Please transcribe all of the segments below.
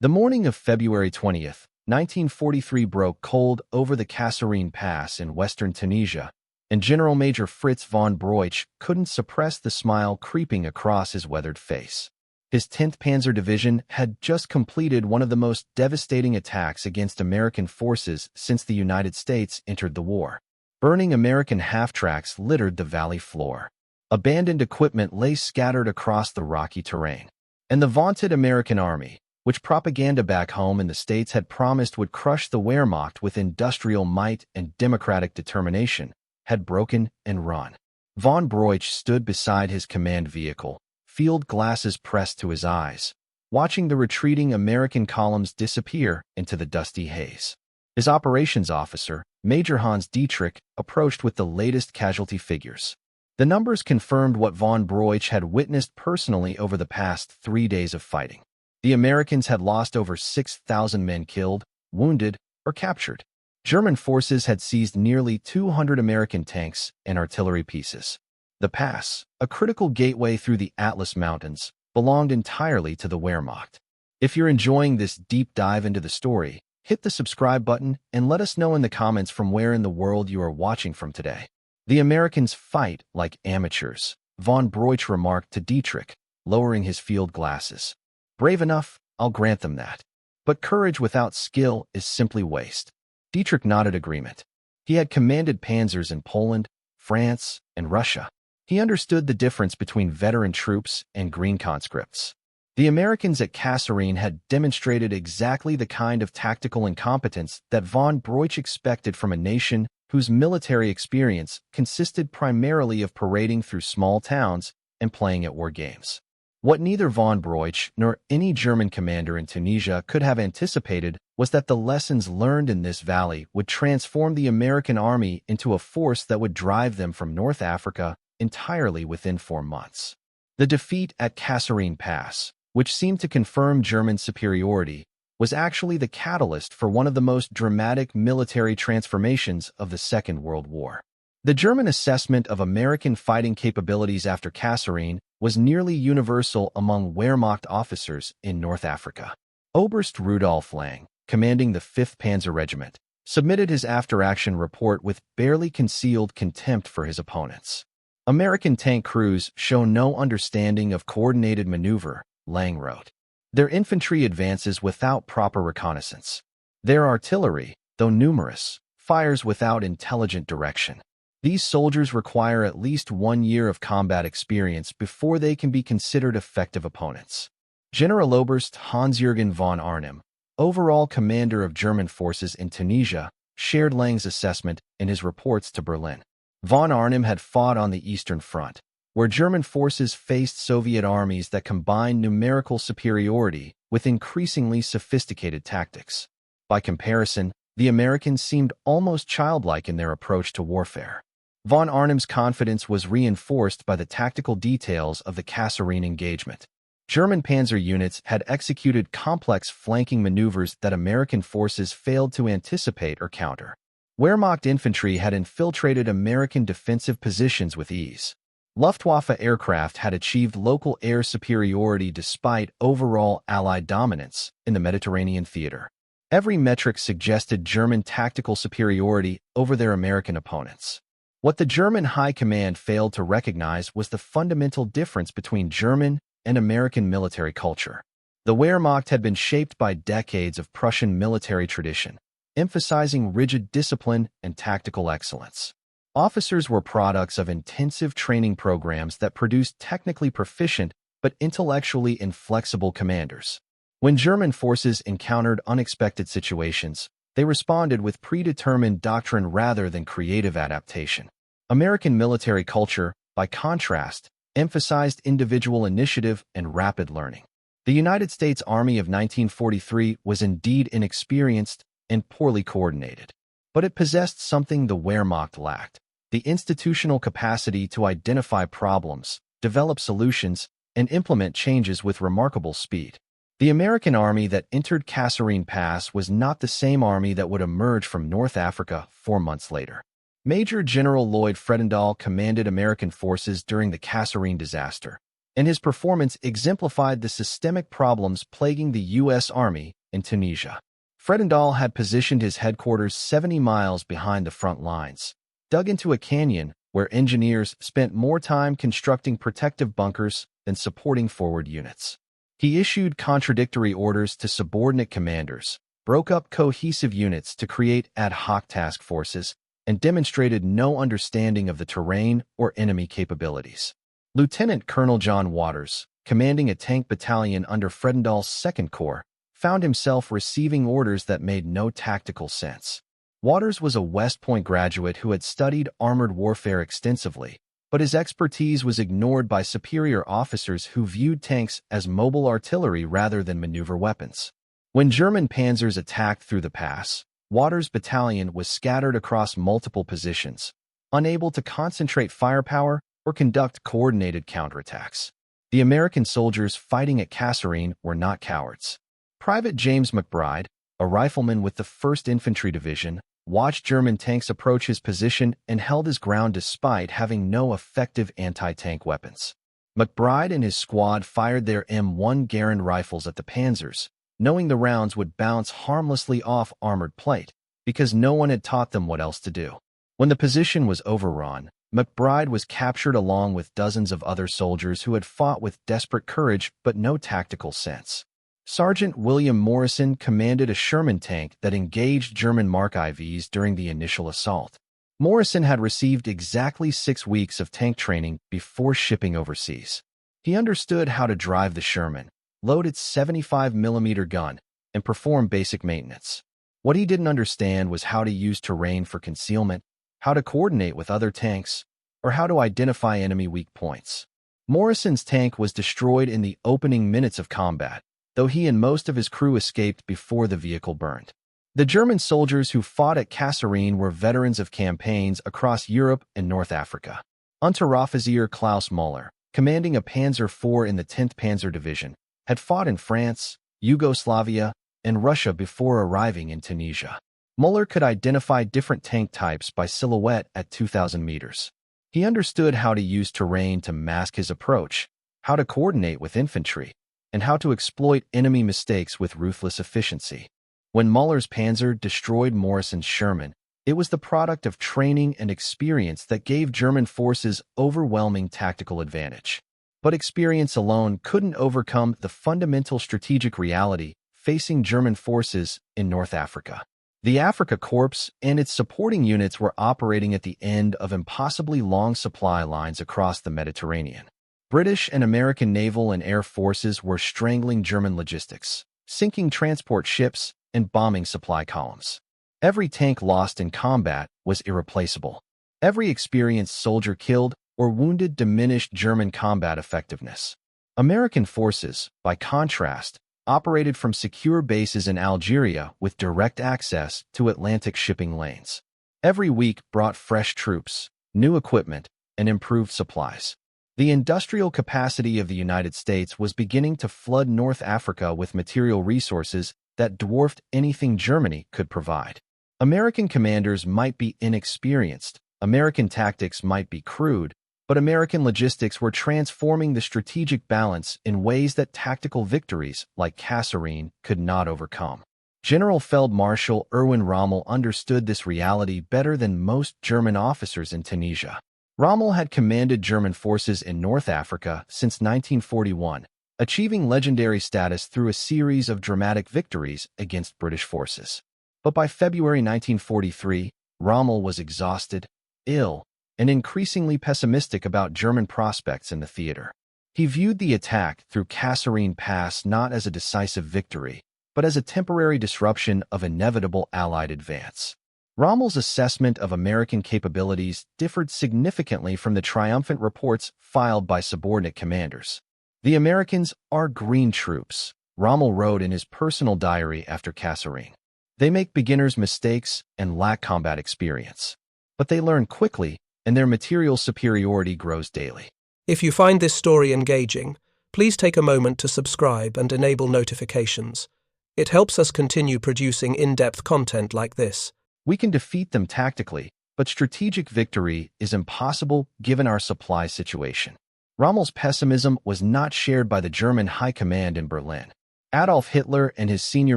The morning of February 20th, 1943 broke cold over the Kasserine Pass in western Tunisia, and Generalmajor Fritz von Broich couldn't suppress the smile creeping across his weathered face. His 10th Panzer Division had just completed one of the most devastating attacks against American forces since the United States entered the war. Burning American half-tracks littered the valley floor. Abandoned equipment lay scattered across the rocky terrain. And the vaunted American Army, which propaganda back home in the States had promised would crush the Wehrmacht with industrial might and democratic determination, had broken and run. Von Broich stood beside his command vehicle, field glasses pressed to his eyes, watching the retreating American columns disappear into the dusty haze. His operations officer, Major Hans Dietrich, approached with the latest casualty figures. The numbers confirmed what von Broich had witnessed personally over the past 3 days of fighting. The Americans had lost over 6,000 men killed, wounded, or captured. German forces had seized nearly 200 American tanks and artillery pieces. The pass, a critical gateway through the Atlas Mountains, belonged entirely to the Wehrmacht. If you're enjoying this deep dive into the story, hit the subscribe button and let us know in the comments from where in the world you are watching from today. The Americans fight like amateurs, von Broich remarked to Dietrich, lowering his field glasses. Brave enough, I'll grant them that. But courage without skill is simply waste. Dietrich nodded agreement. He had commanded panzers in Poland, France, and Russia. He understood the difference between veteran troops and green conscripts. The Americans at Kasserine had demonstrated exactly the kind of tactical incompetence that von Broich expected from a nation whose military experience consisted primarily of parading through small towns and playing at war games. What neither von Broich nor any German commander in Tunisia could have anticipated was that the lessons learned in this valley would transform the American army into a force that would drive them from North Africa entirely within 4 months. The defeat at Kasserine Pass, which seemed to confirm German superiority, was actually the catalyst for one of the most dramatic military transformations of the Second World War. The German assessment of American fighting capabilities after Kasserine was nearly universal among Wehrmacht officers in North Africa. Oberst Rudolf Lang, commanding the 5th Panzer Regiment, submitted his after-action report with barely concealed contempt for his opponents. American tank crews show no understanding of coordinated maneuver, Lang wrote. Their infantry advances without proper reconnaissance. Their artillery, though numerous, fires without intelligent direction. These soldiers require at least 1 year of combat experience before they can be considered effective opponents. Generaloberst Hans-Jürgen von Arnim, overall commander of German forces in Tunisia, shared Lang's assessment in his reports to Berlin. Von Arnim had fought on the Eastern Front, where German forces faced Soviet armies that combined numerical superiority with increasingly sophisticated tactics. By comparison, the Americans seemed almost childlike in their approach to warfare. Von Arnim's confidence was reinforced by the tactical details of the Kasserine engagement. German panzer units had executed complex flanking maneuvers that American forces failed to anticipate or counter. Wehrmacht infantry had infiltrated American defensive positions with ease. Luftwaffe aircraft had achieved local air superiority despite overall Allied dominance in the Mediterranean theater. Every metric suggested German tactical superiority over their American opponents. What the German high command failed to recognize was the fundamental difference between German and American military culture. The Wehrmacht had been shaped by decades of Prussian military tradition, emphasizing rigid discipline and tactical excellence. Officers were products of intensive training programs that produced technically proficient but intellectually inflexible commanders. When German forces encountered unexpected situations, they responded with predetermined doctrine rather than creative adaptation. American military culture, by contrast, emphasized individual initiative and rapid learning. The United States Army of 1943 was indeed inexperienced and poorly coordinated, but it possessed something the Wehrmacht lacked: the institutional capacity to identify problems, develop solutions, and implement changes with remarkable speed. The American army that entered Kasserine Pass was not the same army that would emerge from North Africa 4 months later. Major General Lloyd Fredendall commanded American forces during the Kasserine disaster, and his performance exemplified the systemic problems plaguing the U.S. Army in Tunisia. Fredendall had positioned his headquarters 70 miles behind the front lines, dug into a canyon where engineers spent more time constructing protective bunkers than supporting forward units. He issued contradictory orders to subordinate commanders, broke up cohesive units to create ad hoc task forces, and demonstrated no understanding of the terrain or enemy capabilities. Lieutenant Colonel John Waters, commanding a tank battalion under Fredendall's 2nd Corps, found himself receiving orders that made no tactical sense. Waters was a West Point graduate who had studied armored warfare extensively, but his expertise was ignored by superior officers who viewed tanks as mobile artillery rather than maneuver weapons. When German panzers attacked through the pass, Waters' battalion was scattered across multiple positions, unable to concentrate firepower or conduct coordinated counterattacks. The American soldiers fighting at Kasserine were not cowards. Private James McBride, a rifleman with the 1st Infantry Division, watched German tanks approach his position and held his ground despite having no effective anti-tank weapons. McBride and his squad fired their M1 Garand rifles at the panzers, knowing the rounds would bounce harmlessly off armored plate, because no one had taught them what else to do. When the position was overrun, McBride was captured along with dozens of other soldiers who had fought with desperate courage but no tactical sense. Sergeant William Morrison commanded a Sherman tank that engaged German Mark IVs during the initial assault. Morrison had received exactly 6 weeks of tank training before shipping overseas. He understood how to drive the Sherman, load its 75mm gun, and perform basic maintenance. What he didn't understand was how to use terrain for concealment, how to coordinate with other tanks, or how to identify enemy weak points. Morrison's tank was destroyed in the opening minutes of combat, though he and most of his crew escaped before the vehicle burned. The German soldiers who fought at Kasserine were veterans of campaigns across Europe and North Africa. Unteroffizier Klaus Müller, commanding a Panzer IV in the 10th Panzer Division, had fought in France, Yugoslavia, and Russia before arriving in Tunisia. Müller could identify different tank types by silhouette at 2,000 meters. He understood how to use terrain to mask his approach, how to coordinate with infantry, and how to exploit enemy mistakes with ruthless efficiency. When Müller's panzer destroyed Morrison's Sherman, it was the product of training and experience that gave German forces overwhelming tactical advantage. But experience alone couldn't overcome the fundamental strategic reality facing German forces in North Africa. The Afrika Korps and its supporting units were operating at the end of impossibly long supply lines across the Mediterranean. British and American naval and air forces were strangling German logistics, sinking transport ships, and bombing supply columns. Every tank lost in combat was irreplaceable. Every experienced soldier killed or wounded diminished German combat effectiveness. American forces, by contrast, operated from secure bases in Algeria with direct access to Atlantic shipping lanes. Every week brought fresh troops, new equipment, and improved supplies. The industrial capacity of the United States was beginning to flood North Africa with material resources that dwarfed anything Germany could provide. American commanders might be inexperienced, American tactics might be crude, but American logistics were transforming the strategic balance in ways that tactical victories like Kasserine could not overcome. General Feldmarschall Erwin Rommel understood this reality better than most German officers in Tunisia. Rommel had commanded German forces in North Africa since 1941, achieving legendary status through a series of dramatic victories against British forces. But by February 1943, Rommel was exhausted, ill, and increasingly pessimistic about German prospects in the theater. He viewed the attack through Kasserine Pass not as a decisive victory, but as a temporary disruption of inevitable Allied advance. Rommel's assessment of American capabilities differed significantly from the triumphant reports filed by subordinate commanders. "The Americans are green troops," Rommel wrote in his personal diary after Kasserine. "They make beginners' mistakes and lack combat experience. But they learn quickly, and their material superiority grows daily." If you find this story engaging, please take a moment to subscribe and enable notifications. It helps us continue producing in-depth content like this. We can defeat them tactically, but strategic victory is impossible given our supply situation. Rommel's pessimism was not shared by the German high command in Berlin. Adolf Hitler and his senior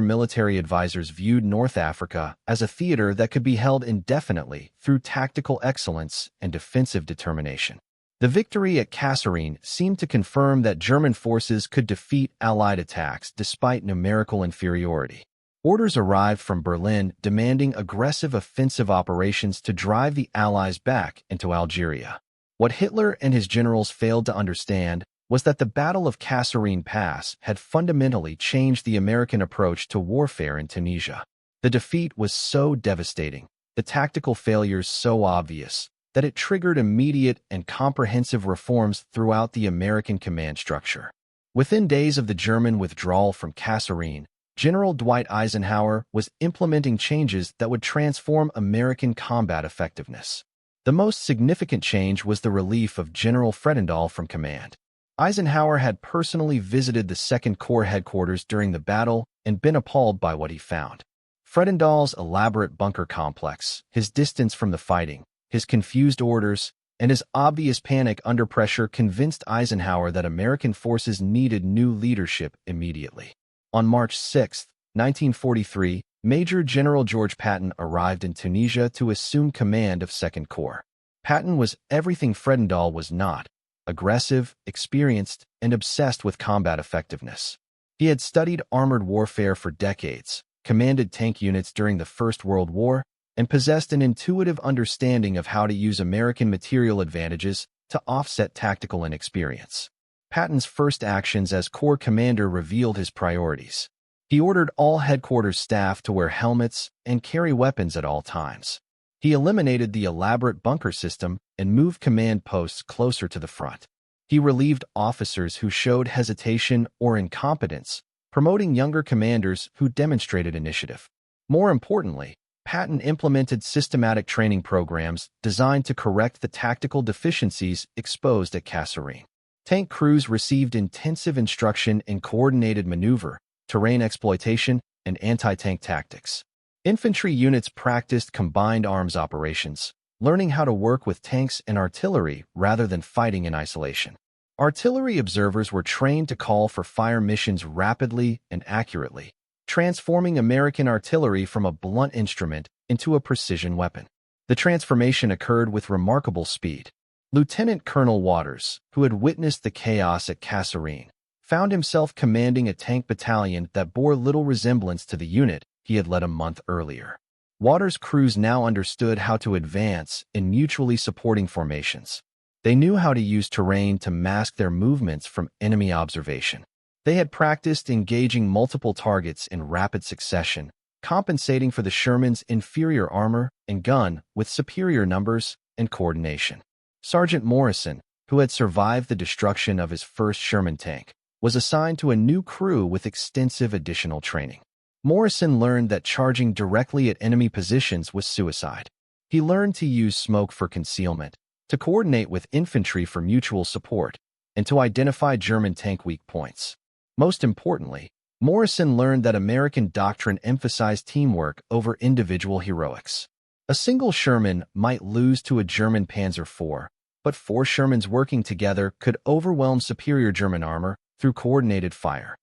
military advisors viewed North Africa as a theater that could be held indefinitely through tactical excellence and defensive determination. The victory at Kasserine seemed to confirm that German forces could defeat Allied attacks despite numerical inferiority. Orders arrived from Berlin demanding aggressive offensive operations to drive the Allies back into Algeria. What Hitler and his generals failed to understand was that the Battle of Kasserine Pass had fundamentally changed the American approach to warfare in Tunisia. The defeat was so devastating, the tactical failures so obvious, that it triggered immediate and comprehensive reforms throughout the American command structure. Within days of the German withdrawal from Kasserine, General Dwight Eisenhower was implementing changes that would transform American combat effectiveness. The most significant change was the relief of General Fredendall from command. Eisenhower had personally visited the Second Corps headquarters during the battle and been appalled by what he found. Fredendall's elaborate bunker complex, his distance from the fighting, his confused orders, and his obvious panic under pressure convinced Eisenhower that American forces needed new leadership immediately. On March 6, 1943, Major General George Patton arrived in Tunisia to assume command of Second Corps. Patton was everything Fredendall was not: aggressive, experienced, and obsessed with combat effectiveness. He had studied armored warfare for decades, commanded tank units during the First World War, and possessed an intuitive understanding of how to use American material advantages to offset tactical inexperience. Patton's first actions as Corps commander revealed his priorities. He ordered all headquarters staff to wear helmets and carry weapons at all times. He eliminated the elaborate bunker system and moved command posts closer to the front. He relieved officers who showed hesitation or incompetence, promoting younger commanders who demonstrated initiative. More importantly, Patton implemented systematic training programs designed to correct the tactical deficiencies exposed at Kasserine. Tank crews received intensive instruction in coordinated maneuver, terrain exploitation, and anti-tank tactics. Infantry units practiced combined arms operations, learning how to work with tanks and artillery rather than fighting in isolation. Artillery observers were trained to call for fire missions rapidly and accurately, transforming American artillery from a blunt instrument into a precision weapon. The transformation occurred with remarkable speed. Lieutenant Colonel Waters, who had witnessed the chaos at Kasserine, found himself commanding a tank battalion that bore little resemblance to the unit he had led a month earlier. Waters' crews now understood how to advance in mutually supporting formations. They knew how to use terrain to mask their movements from enemy observation. They had practiced engaging multiple targets in rapid succession, compensating for the Sherman's inferior armor and gun with superior numbers and coordination. Sergeant Morrison, who had survived the destruction of his first Sherman tank, was assigned to a new crew with extensive additional training. Morrison learned that charging directly at enemy positions was suicide. He learned to use smoke for concealment, to coordinate with infantry for mutual support, and to identify German tank weak points. Most importantly, Morrison learned that American doctrine emphasized teamwork over individual heroics. A single Sherman might lose to a German Panzer IV, but 4 Shermans working together could overwhelm superior German armor through coordinated fire.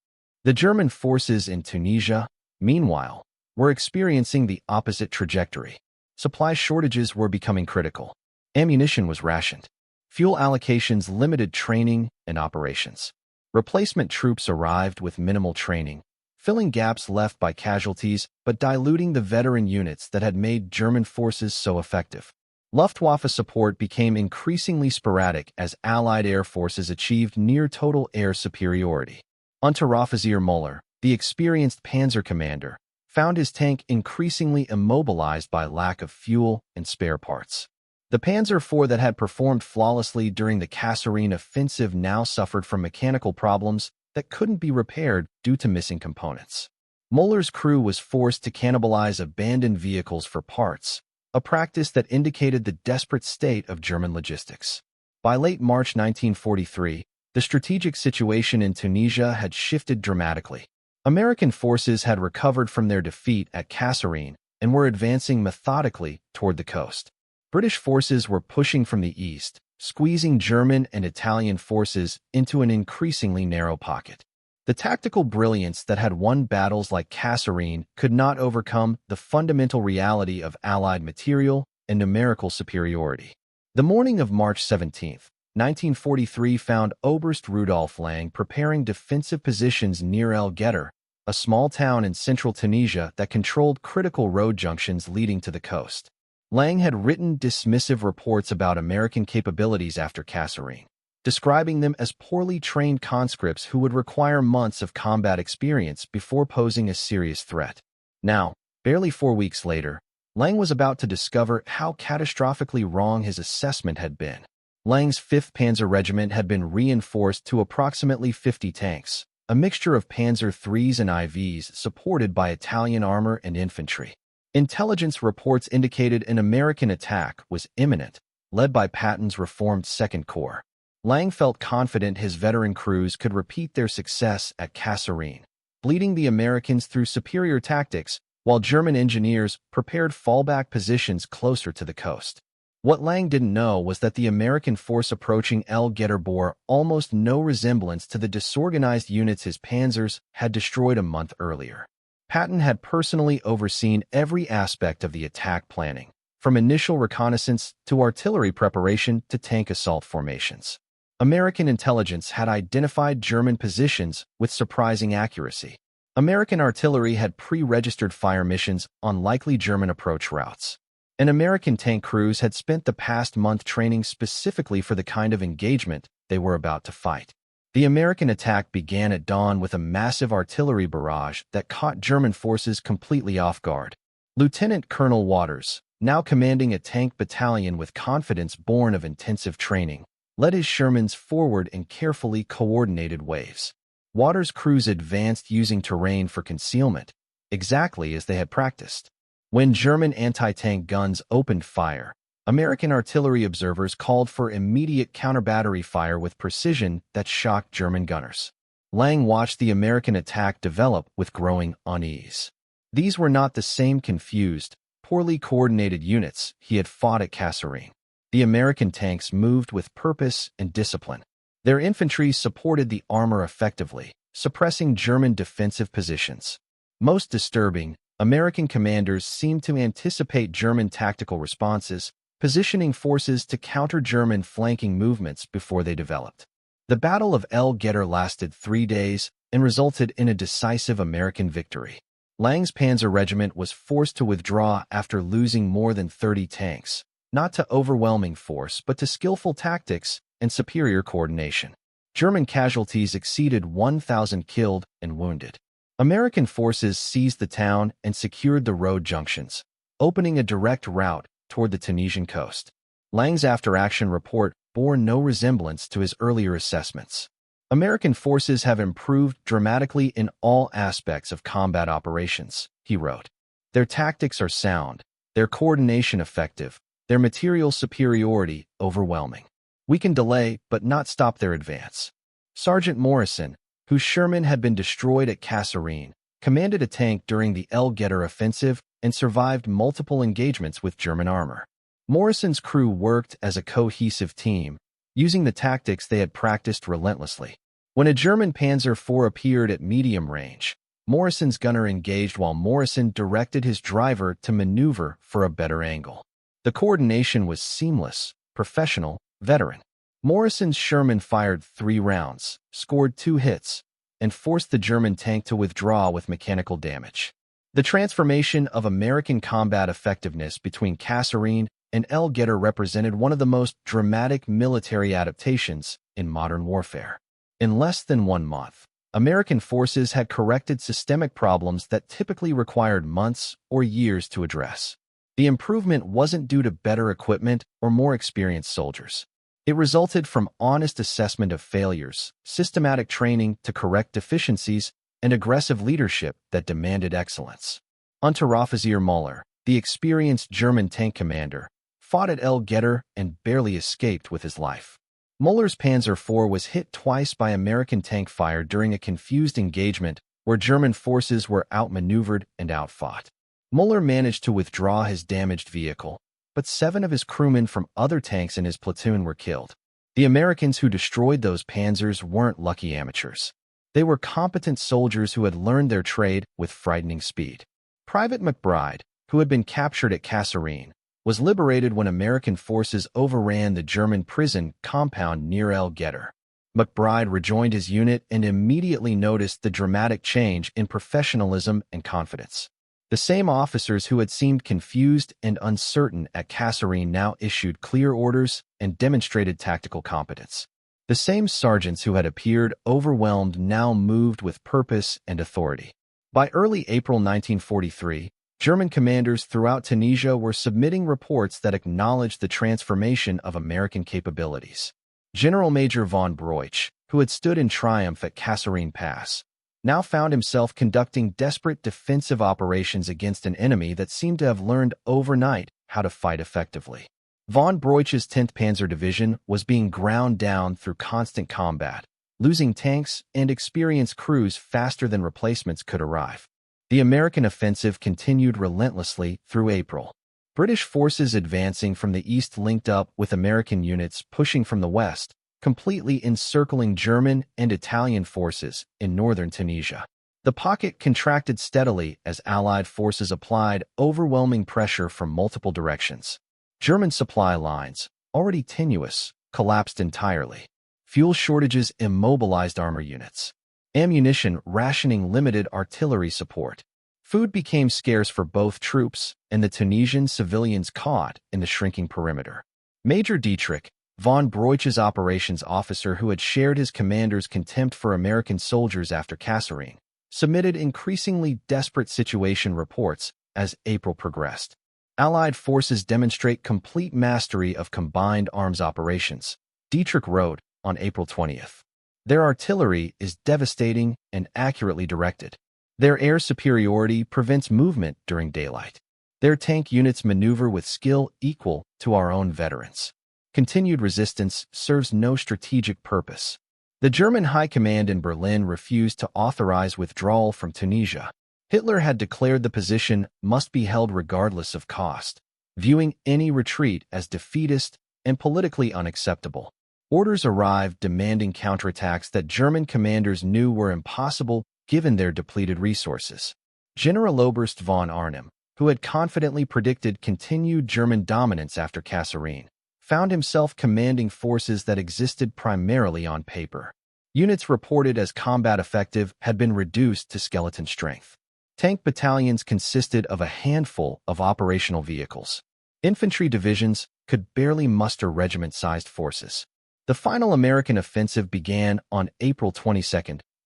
The German forces in Tunisia, meanwhile, were experiencing the opposite trajectory. Supply shortages were becoming critical. Ammunition was rationed. Fuel allocations limited training and operations. Replacement troops arrived with minimal training, filling gaps left by casualties but diluting the veteran units that had made German forces so effective. Luftwaffe support became increasingly sporadic as Allied air forces achieved near-total air superiority. Unteroffizier Müller, the experienced panzer commander, found his tank increasingly immobilized by lack of fuel and spare parts. The Panzer IV that had performed flawlessly during the Kasserine offensive now suffered from mechanical problems that couldn't be repaired due to missing components. Müller's crew was forced to cannibalize abandoned vehicles for parts, a practice that indicated the desperate state of German logistics. By late March 1943, the strategic situation in Tunisia had shifted dramatically. American forces had recovered from their defeat at Kasserine and were advancing methodically toward the coast. British forces were pushing from the east, squeezing German and Italian forces into an increasingly narrow pocket. The tactical brilliance that had won battles like Kasserine could not overcome the fundamental reality of Allied material and numerical superiority. The morning of March 17, 1943 found Oberst Rudolf Lang preparing defensive positions near El Guettar, a small town in central Tunisia that controlled critical road junctions leading to the coast. Lang had written dismissive reports about American capabilities after Kasserine, describing them as poorly trained conscripts who would require months of combat experience before posing a serious threat. Now, barely 4 weeks later, Lang was about to discover how catastrophically wrong his assessment had been. Lang's 5th Panzer Regiment had been reinforced to approximately 50 tanks, a mixture of Panzer IIIs and IVs supported by Italian armor and infantry. Intelligence reports indicated an American attack was imminent, led by Patton's reformed Second Corps. Lang felt confident his veteran crews could repeat their success at Kasserine, bleeding the Americans through superior tactics, while German engineers prepared fallback positions closer to the coast. What Lang didn't know was that the American force approaching El Guettar bore almost no resemblance to the disorganized units his panzers had destroyed a month earlier. Patton had personally overseen every aspect of the attack planning, from initial reconnaissance to artillery preparation to tank assault formations. American intelligence had identified German positions with surprising accuracy. American artillery had pre-registered fire missions on likely German approach routes. And American tank crews had spent the past month training specifically for the kind of engagement they were about to fight. The American attack began at dawn with a massive artillery barrage that caught German forces completely off guard. Lieutenant Colonel Waters, now commanding a tank battalion with confidence born of intensive training, led his Shermans forward in carefully coordinated waves. Waters' crews advanced using terrain for concealment, exactly as they had practiced. When German anti-tank guns opened fire, American artillery observers called for immediate counter-battery fire with precision that shocked German gunners. Lang watched the American attack develop with growing unease. These were not the same confused, poorly coordinated units he had fought at Kasserine. The American tanks moved with purpose and discipline. Their infantry supported the armor effectively, suppressing German defensive positions. Most disturbing, American commanders seemed to anticipate German tactical responses, positioning forces to counter German flanking movements before they developed. The Battle of El Guettar lasted 3 days and resulted in a decisive American victory. Lang's Panzer Regiment was forced to withdraw after losing more than 30 tanks, not to overwhelming force but to skillful tactics and superior coordination. German casualties exceeded 1,000 killed and wounded. American forces seized the town and secured the road junctions, opening a direct route toward the Tunisian coast. Lang's after-action report bore no resemblance to his earlier assessments. American forces have improved dramatically in all aspects of combat operations, he wrote. Their tactics are sound, their coordination effective, their material superiority overwhelming. We can delay but not stop their advance. Sergeant Morrison, whose Sherman had been destroyed at Kasserine, commanded a tank during the El Guettar offensive and survived multiple engagements with German armor. Morrison's crew worked as a cohesive team, using the tactics they had practiced relentlessly. When a German Panzer IV appeared at medium range, Morrison's gunner engaged while Morrison directed his driver to maneuver for a better angle. The coordination was seamless, professional, veteran. Morrison's Sherman fired 3 rounds, scored 2 hits, and forced the German tank to withdraw with mechanical damage. The transformation of American combat effectiveness between Kasserine and El Guettar represented one of the most dramatic military adaptations in modern warfare. In less than 1 month, American forces had corrected systemic problems that typically required months or years to address. The improvement wasn't due to better equipment or more experienced soldiers. It resulted from honest assessment of failures, systematic training to correct deficiencies, and aggressive leadership that demanded excellence. Unteroffizier Müller, the experienced German tank commander, fought at El Guettar and barely escaped with his life. Müller's Panzer IV was hit twice by American tank fire during a confused engagement where German forces were outmaneuvered and outfought. Müller managed to withdraw his damaged vehicle, but 7 of his crewmen from other tanks in his platoon were killed. The Americans who destroyed those panzers weren't lucky amateurs. They were competent soldiers who had learned their trade with frightening speed. Private McBride, who had been captured at Kasserine, was liberated when American forces overran the German prison compound near Guettar. McBride rejoined his unit and immediately noticed the dramatic change in professionalism and confidence. The same officers who had seemed confused and uncertain at Kasserine now issued clear orders and demonstrated tactical competence. The same sergeants who had appeared overwhelmed now moved with purpose and authority. By early April 1943, German commanders throughout Tunisia were submitting reports that acknowledged the transformation of American capabilities. Generalmajor von Broich, who had stood in triumph at Kasserine Pass, now found himself conducting desperate defensive operations against an enemy that seemed to have learned overnight how to fight effectively. Von Broich's 10th Panzer Division was being ground down through constant combat, losing tanks and experienced crews faster than replacements could arrive. The American offensive continued relentlessly through April. British forces advancing from the east linked up with American units pushing from the west, completely encircling German and Italian forces in northern Tunisia. The pocket contracted steadily as Allied forces applied overwhelming pressure from multiple directions. German supply lines, already tenuous, collapsed entirely. Fuel shortages immobilized armor units. Ammunition rationing limited artillery support. Food became scarce for both troops and the Tunisian civilians caught in the shrinking perimeter. Major Dietrich, von Broich's operations officer who had shared his commander's contempt for American soldiers after Kasserine, submitted increasingly desperate situation reports as April progressed. Allied forces demonstrate complete mastery of combined arms operations, Dietrich wrote on April 20th. Their artillery is devastating and accurately directed. Their air superiority prevents movement during daylight. Their tank units maneuver with skill equal to our own veterans. Continued resistance serves no strategic purpose. The German High Command in Berlin refused to authorize withdrawal from Tunisia. Hitler had declared the position must be held regardless of cost, viewing any retreat as defeatist and politically unacceptable. Orders arrived demanding counterattacks that German commanders knew were impossible given their depleted resources. Generaloberst von Arnim, who had confidently predicted continued German dominance after Kasserine, found himself commanding forces that existed primarily on paper. Units reported as combat effective had been reduced to skeleton strength. Tank battalions consisted of a handful of operational vehicles. Infantry divisions could barely muster regiment-sized forces. The final American offensive began on April 22,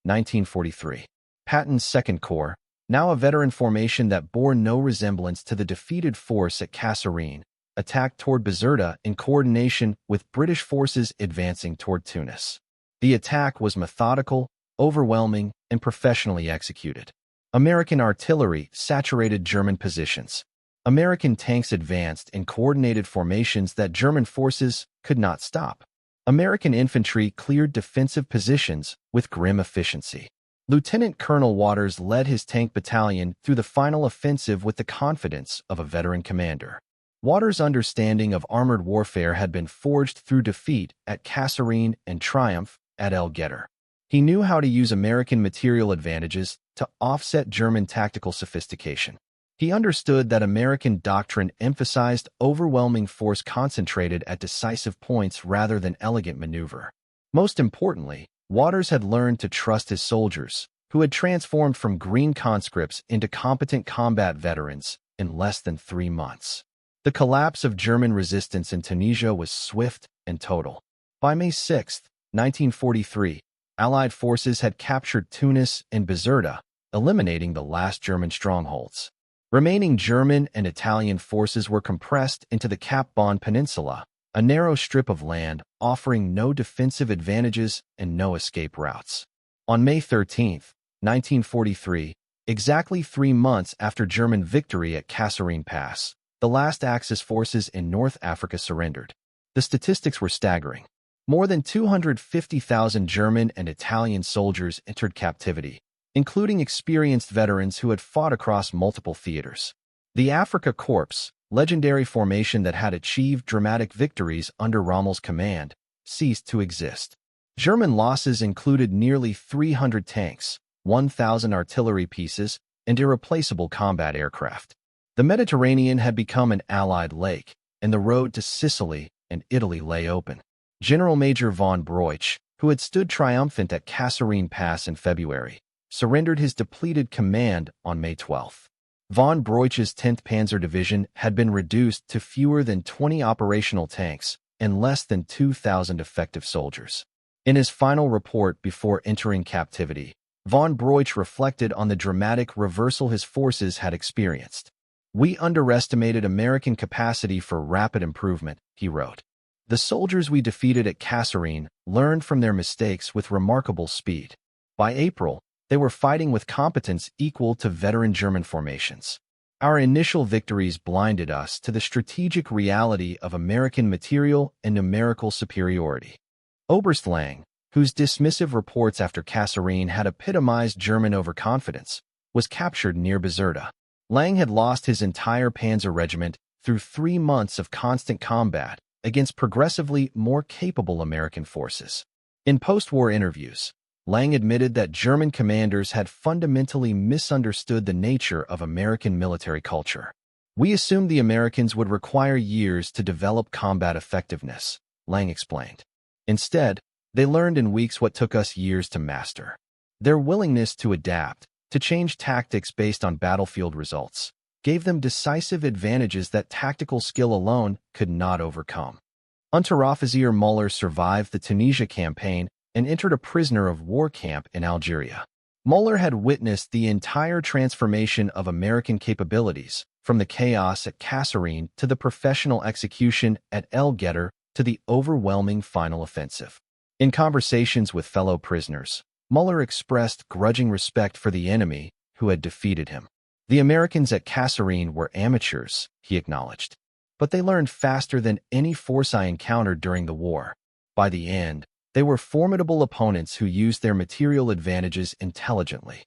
1943. Patton's 2nd Corps, now a veteran formation that bore no resemblance to the defeated force at Kasserine, attacked toward Bizerta in coordination with British forces advancing toward Tunis. The attack was methodical, overwhelming, and professionally executed. American artillery saturated German positions. American tanks advanced in coordinated formations that German forces could not stop. American infantry cleared defensive positions with grim efficiency. Lieutenant Colonel Waters led his tank battalion through the final offensive with the confidence of a veteran commander. Waters' understanding of armored warfare had been forged through defeat at Kasserine and triumph at Guettar. He knew how to use American material advantages to offset German tactical sophistication. He understood that American doctrine emphasized overwhelming force concentrated at decisive points rather than elegant maneuver. Most importantly, Waters had learned to trust his soldiers, who had transformed from green conscripts into competent combat veterans in less than 3 months. The collapse of German resistance in Tunisia was swift and total. By May 6, 1943, Allied forces had captured Tunis and Bizerta, eliminating the last German strongholds. Remaining German and Italian forces were compressed into the Cap Bon Peninsula, a narrow strip of land offering no defensive advantages and no escape routes. On May 13, 1943, exactly 3 months after German victory at Kasserine Pass, the last Axis forces in North Africa surrendered. The statistics were staggering. More than 250,000 German and Italian soldiers entered captivity, including experienced veterans who had fought across multiple theaters. The Afrika Korps, legendary formation that had achieved dramatic victories under Rommel's command, ceased to exist. German losses included nearly 300 tanks, 1,000 artillery pieces, and irreplaceable combat aircraft. The Mediterranean had become an Allied lake, and the road to Sicily and Italy lay open. Generalmajor von Broich, who had stood triumphant at Kasserine Pass in February, surrendered his depleted command on May 12. Von Broich's 10th Panzer Division had been reduced to fewer than 20 operational tanks and less than 2,000 effective soldiers. In his final report before entering captivity, von Broich reflected on the dramatic reversal his forces had experienced. "We underestimated American capacity for rapid improvement," he wrote. "The soldiers we defeated at Kasserine learned from their mistakes with remarkable speed. By April, they were fighting with competence equal to veteran German formations. Our initial victories blinded us to the strategic reality of American material and numerical superiority." Oberst Lang, whose dismissive reports after Kasserine had epitomized German overconfidence, was captured near Bizerta. Lang had lost his entire panzer regiment through 3 months of constant combat against progressively more capable American forces. In post-war interviews, Lang admitted that German commanders had fundamentally misunderstood the nature of American military culture. "We assumed the Americans would require years to develop combat effectiveness," Lang explained. "Instead, they learned in weeks what took us years to master." Their willingness to adapt, to change tactics based on battlefield results, gave them decisive advantages that tactical skill alone could not overcome. Unteroffizier Müller survived the Tunisia campaign and entered a prisoner of war camp in Algeria. Müller had witnessed the entire transformation of American capabilities, from the chaos at Kasserine to the professional execution at El Guettar to the overwhelming final offensive. In conversations with fellow prisoners, Müller expressed grudging respect for the enemy who had defeated him. "The Americans at Kasserine were amateurs," he acknowledged, "but they learned faster than any force I encountered during the war. By the end, they were formidable opponents who used their material advantages intelligently."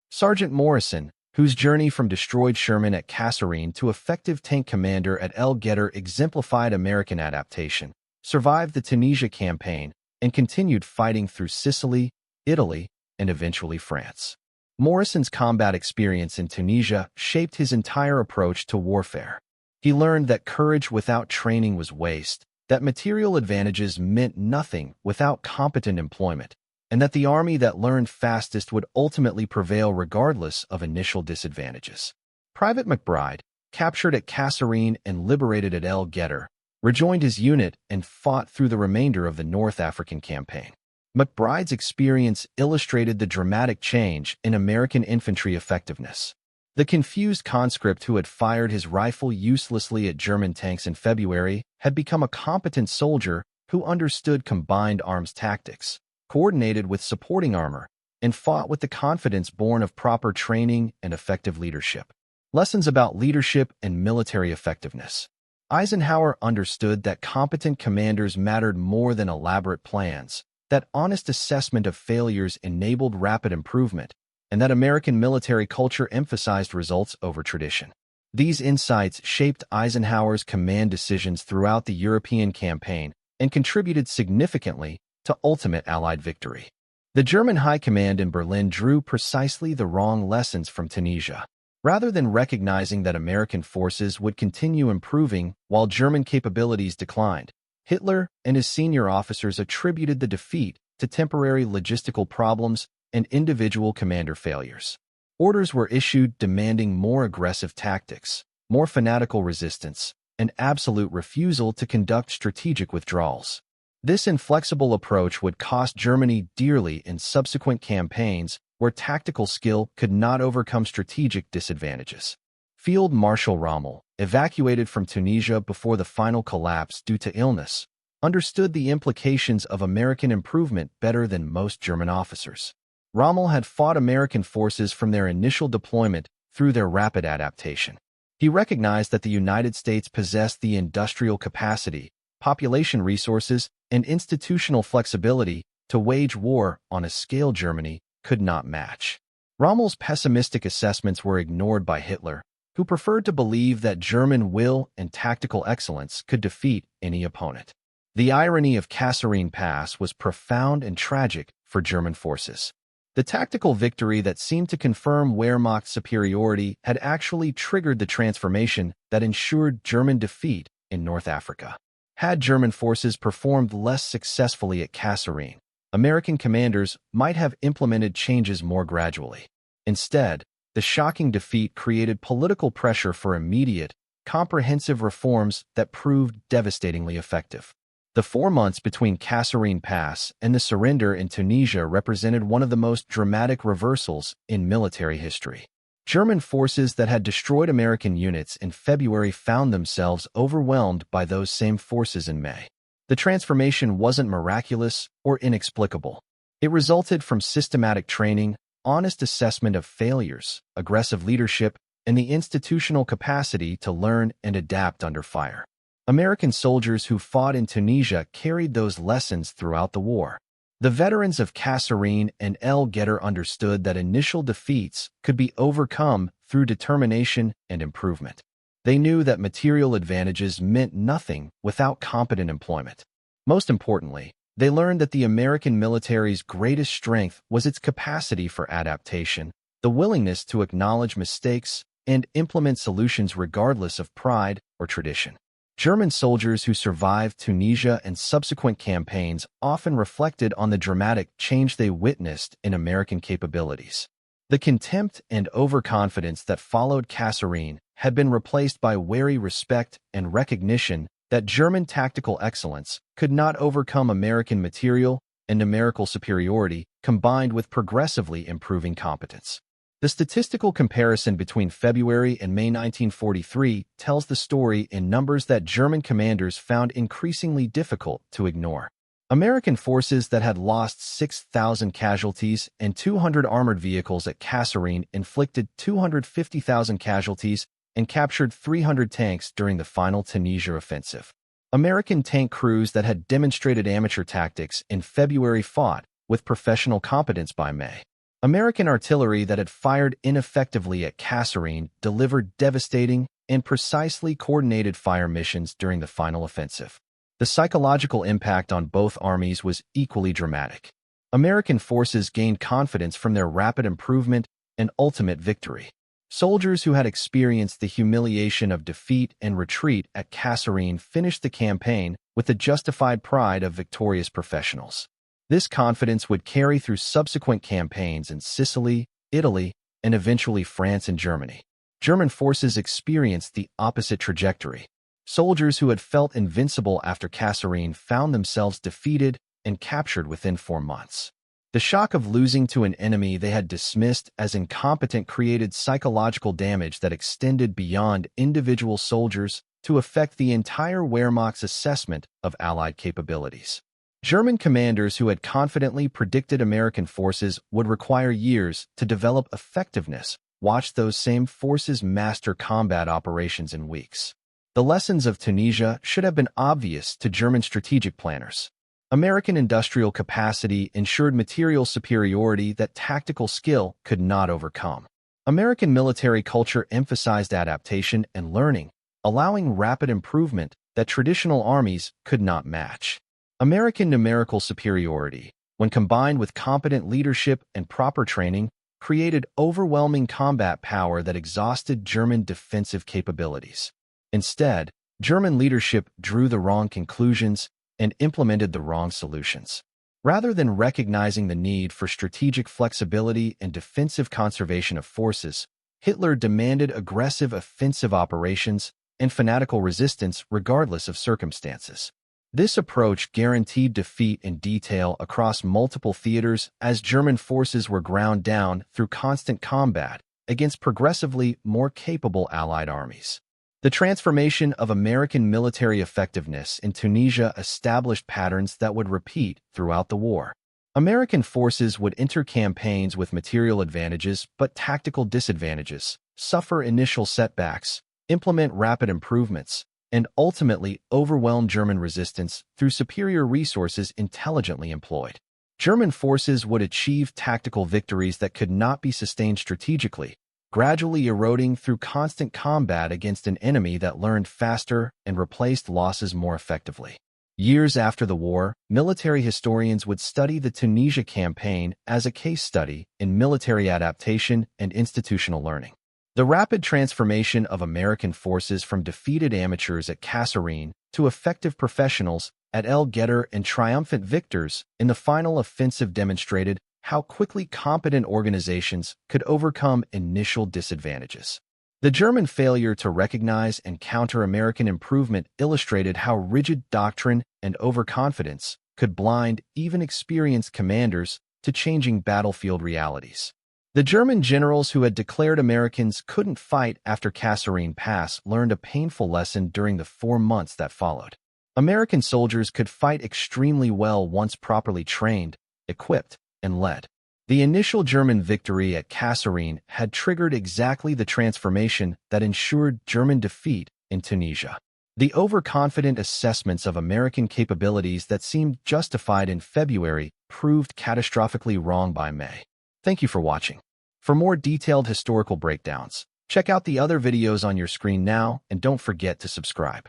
Sergeant Morrison, whose journey from destroyed Sherman at Kasserine to effective tank commander at El Guettar exemplified American adaptation, survived the Tunisia campaign and continued fighting through Sicily, Italy, and eventually France. Morrison's combat experience in Tunisia shaped his entire approach to warfare. He learned that courage without training was waste, that material advantages meant nothing without competent employment, and that the army that learned fastest would ultimately prevail regardless of initial disadvantages. Private McBride, captured at Kasserine and liberated at El Guettar, rejoined his unit and fought through the remainder of the North African campaign. McBride's experience illustrated the dramatic change in American infantry effectiveness. The confused conscript who had fired his rifle uselessly at German tanks in February had become a competent soldier who understood combined arms tactics, coordinated with supporting armor, and fought with the confidence born of proper training and effective leadership. Lessons about leadership and military effectiveness. Eisenhower understood that competent commanders mattered more than elaborate plans, that honest assessment of failures enabled rapid improvement, and that American military culture emphasized results over tradition. These insights shaped Eisenhower's command decisions throughout the European campaign and contributed significantly to ultimate Allied victory. The German High Command in Berlin drew precisely the wrong lessons from Tunisia. Rather than recognizing that American forces would continue improving while German capabilities declined, Hitler and his senior officers attributed the defeat to temporary logistical problems and individual commander failures. Orders were issued demanding more aggressive tactics, more fanatical resistance, and absolute refusal to conduct strategic withdrawals. This inflexible approach would cost Germany dearly in subsequent campaigns where tactical skill could not overcome strategic disadvantages. Field Marshal Rommel, evacuated from Tunisia before the final collapse due to illness, understood the implications of American improvement better than most German officers. Rommel had fought American forces from their initial deployment through their rapid adaptation. He recognized that the United States possessed the industrial capacity, population resources, and institutional flexibility to wage war on a scale Germany could not match. Rommel's pessimistic assessments were ignored by Hitler, who preferred to believe that German will and tactical excellence could defeat any opponent. The irony of Kasserine Pass was profound and tragic for German forces. The tactical victory that seemed to confirm Wehrmacht's superiority had actually triggered the transformation that ensured German defeat in North Africa. Had German forces performed less successfully at Kasserine, American commanders might have implemented changes more gradually. Instead, the shocking defeat created political pressure for immediate, comprehensive reforms that proved devastatingly effective. The 4 months between Kasserine Pass and the surrender in Tunisia represented one of the most dramatic reversals in military history. German forces that had destroyed American units in February found themselves overwhelmed by those same forces in May. The transformation wasn't miraculous or inexplicable. It resulted from systematic training, honest assessment of failures, aggressive leadership, and the institutional capacity to learn and adapt under fire. American soldiers who fought in Tunisia carried those lessons throughout the war. The veterans of Kasserine and Guettar understood that initial defeats could be overcome through determination and improvement. They knew that material advantages meant nothing without competent employment. Most importantly, they learned that the American military's greatest strength was its capacity for adaptation, the willingness to acknowledge mistakes and implement solutions regardless of pride or tradition. German soldiers who survived Tunisia and subsequent campaigns often reflected on the dramatic change they witnessed in American capabilities. The contempt and overconfidence that followed Kasserine had been replaced by wary respect and recognition that German tactical excellence could not overcome American material and numerical superiority combined with progressively improving competence. The statistical comparison between February and May 1943 tells the story in numbers that German commanders found increasingly difficult to ignore. American forces that had lost 6,000 casualties and 200 armored vehicles at Kasserine inflicted 250,000 casualties and captured 300 tanks during the final Tunisia offensive. American tank crews that had demonstrated amateur tactics in February fought with professional competence by May. American artillery that had fired ineffectively at Kasserine delivered devastating and precisely coordinated fire missions during the final offensive. The psychological impact on both armies was equally dramatic. American forces gained confidence from their rapid improvement and ultimate victory. Soldiers who had experienced the humiliation of defeat and retreat at Kasserine finished the campaign with the justified pride of victorious professionals. This confidence would carry through subsequent campaigns in Sicily, Italy, and eventually France and Germany. German forces experienced the opposite trajectory. Soldiers who had felt invincible after Kasserine found themselves defeated and captured within 4 months. The shock of losing to an enemy they had dismissed as incompetent created psychological damage that extended beyond individual soldiers to affect the entire Wehrmacht's assessment of Allied capabilities. German commanders who had confidently predicted American forces would require years to develop effectiveness watched those same forces master combat operations in weeks. The lessons of Tunisia should have been obvious to German strategic planners. American industrial capacity ensured material superiority that tactical skill could not overcome. American military culture emphasized adaptation and learning, allowing rapid improvement that traditional armies could not match. American numerical superiority, when combined with competent leadership and proper training, created overwhelming combat power that exhausted German defensive capabilities. Instead, German leadership drew the wrong conclusions and implemented the wrong solutions. Rather than recognizing the need for strategic flexibility and defensive conservation of forces, Hitler demanded aggressive offensive operations and fanatical resistance regardless of circumstances. This approach guaranteed defeat in detail across multiple theaters as German forces were ground down through constant combat against progressively more capable Allied armies. The transformation of American military effectiveness in Tunisia established patterns that would repeat throughout the war. American forces would enter campaigns with material advantages but tactical disadvantages, suffer initial setbacks, implement rapid improvements, and ultimately overwhelm German resistance through superior resources intelligently employed. German forces would achieve tactical victories that could not be sustained strategically, gradually eroding through constant combat against an enemy that learned faster and replaced losses more effectively. Years after the war, military historians would study the Tunisia campaign as a case study in military adaptation and institutional learning. The rapid transformation of American forces from defeated amateurs at Kasserine to effective professionals at Guettar and triumphant victors in the final offensive demonstrated how quickly competent organizations could overcome initial disadvantages. The German failure to recognize and counter American improvement illustrated how rigid doctrine and overconfidence could blind even experienced commanders to changing battlefield realities. The German generals who had declared Americans couldn't fight after Kasserine Pass learned a painful lesson during the 4 months that followed. American soldiers could fight extremely well once properly trained, equipped, and led. The initial German victory at Kasserine had triggered exactly the transformation that ensured German defeat in Tunisia. The overconfident assessments of American capabilities that seemed justified in February proved catastrophically wrong by May. Thank you for watching. For more detailed historical breakdowns, check out the other videos on your screen now and don't forget to subscribe.